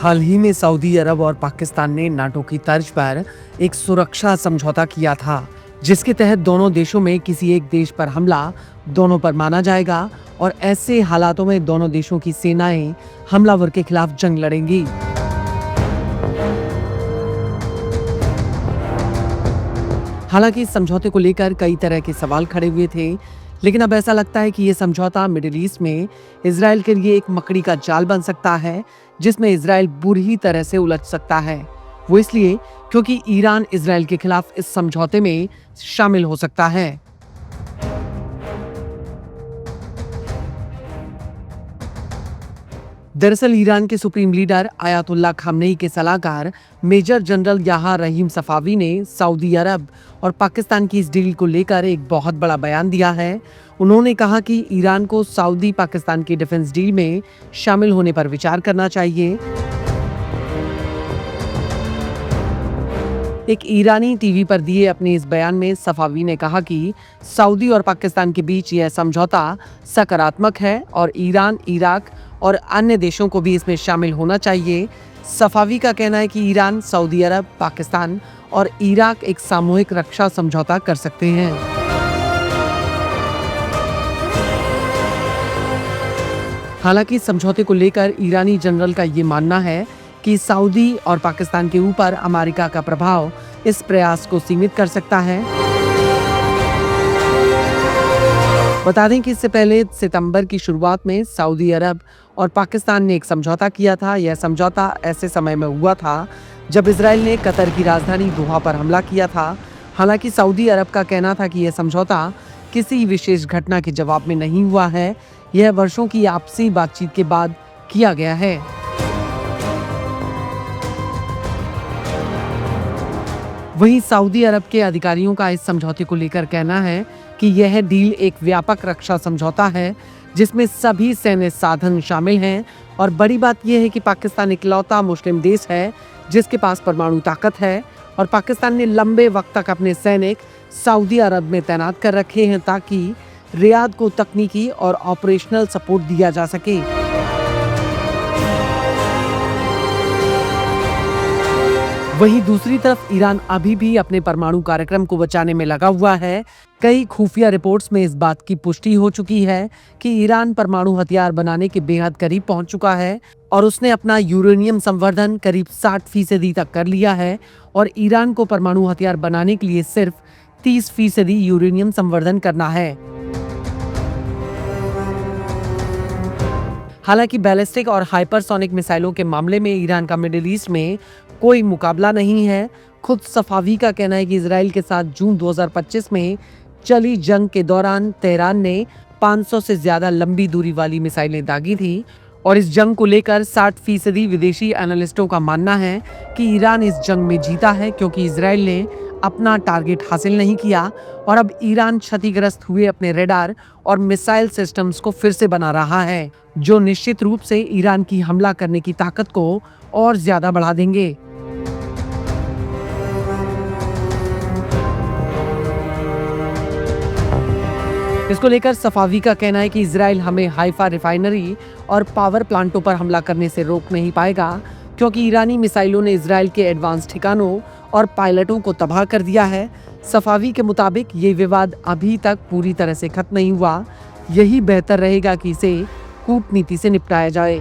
हाल ही में सऊदी अरब और पाकिस्तान ने नाटो की तर्ज पर एक सुरक्षा समझौता किया था, जिसके तहत दोनों देशों में किसी एक देश पर हमला दोनों पर माना जाएगा और ऐसे हालातों में दोनों देशों की सेनाएं हमलावर के खिलाफ जंग लड़ेंगी। हालांकि इस समझौते को लेकर कई तरह के सवाल खड़े हुए थे, लेकिन अब ऐसा लगता है कि यह समझौता मिडिल ईस्ट में इजराइल के लिए एक मकड़ी का जाल बन सकता है, जिसमें इजराइल बुरी तरह से उलझ सकता है। वो इसलिए क्योंकि ईरान इजराइल के खिलाफ इस समझौते में शामिल हो सकता है। दरअसल ईरान के सुप्रीम लीडर आयतुल्लाह खामनेई के सलाहकार मेजर जनरल याह्या रहीम सफावी ने सऊदी अरब और पाकिस्तान की इस डील को लेकर एक बहुत बड़ा बयान दिया है। उन्होंने कहा कि ईरान को सऊदी पाकिस्तान की डिफेंस डील में शामिल होने पर विचार करना चाहिए। एक ईरानी टीवी पर दिए अपने इस बयान में सफावी ने कहा कि सऊदी और पाकिस्तान के बीच यह समझौता सकारात्मक है और ईरान, इराक और अन्य देशों को भी इसमें शामिल होना चाहिए। सफावी का कहना है कि ईरान, सऊदी अरब, पाकिस्तान और इराक एक सामूहिक रक्षा समझौता कर सकते हैं। हालांकि समझौते को लेकर ईरानी जनरल का ये मानना है कि सऊदी और पाकिस्तान के ऊपर अमेरिका का प्रभाव इस प्रयास को सीमित कर सकता है। बता दें कि इससे पहले सितंबर की शुरुआत में सऊदी अरब और पाकिस्तान ने एक समझौता किया था। यह समझौता ऐसे समय में हुआ था जब इजराइल ने कतर की राजधानी दोहा पर हमला किया था। हालांकि सऊदी अरब का कहना था कि यह समझौता किसी विशेष घटना के जवाब में नहीं हुआ है, यह वर्षों की आपसी बातचीत के बाद किया गया है। वहीं सऊदी अरब के अधिकारियों का इस समझौते को लेकर कहना है कि यह डील एक व्यापक रक्षा समझौता है जिसमें सभी सैन्य साधन शामिल हैं और बड़ी बात यह है कि पाकिस्तान इकलौता मुस्लिम देश है जिसके पास परमाणु ताकत है और पाकिस्तान ने लंबे वक्त तक अपने सैनिक सऊदी अरब में तैनात कर रखे हैं ताकि रियाद को तकनीकी और ऑपरेशनल सपोर्ट दिया जा सके। वहीं दूसरी तरफ ईरान अभी भी अपने परमाणु कार्यक्रम को बचाने में लगा हुआ है। कई खुफिया रिपोर्ट्स में इस बात की पुष्टि हो चुकी है कि ईरान परमाणु हथियार बनाने के बेहद करीब पहुंच चुका है और उसने अपना यूरेनियम संवर्धन करीब 60% तक कर लिया है और ईरान को परमाणु हथियार बनाने के लिए सिर्फ 30% यूरेनियम संवर्धन करना है। हालांकि बैलिस्टिक और हाइपरसोनिक मिसाइलों के मामले में ईरान का मिडिल ईस्ट में कोई मुकाबला नहीं है। खुद सफावी का कहना है कि इजराइल के साथ जून 2025 में चली जंग के दौरान तेहरान ने 500 से ज्यादा लंबी दूरी वाली मिसाइलें दागी थी और इस जंग को लेकर 60% विदेशी एनालिस्टों का मानना है कि ईरान इस जंग में जीता है क्योंकि इजराइल ने अपना टारगेट हासिल नहीं किया और अब ईरान क्षतिग्रस्त हुए अपने रडार और मिसाइल सिस्टम्स को फिर से बना रहा है, जो निश्चित रूप से ईरान की हमला करने की ताकत को और ज्यादा बढ़ा देंगे। इसको लेकर सफावी का कहना है कि इजराइल हमें हाइफा रिफाइनरी और पावर प्लांटों पर हमला करने से रोक नहीं पाएगा क्योंकि ईरानी मिसाइलों ने इजराइल के एडवांस ठिकानों और पायलटों को तबाह कर दिया है। सफावी के मुताबिक ये विवाद अभी तक पूरी तरह से खत्म नहीं हुआ। यही बेहतर रहेगा कि इसे कूटनीति से निपटाया जाए।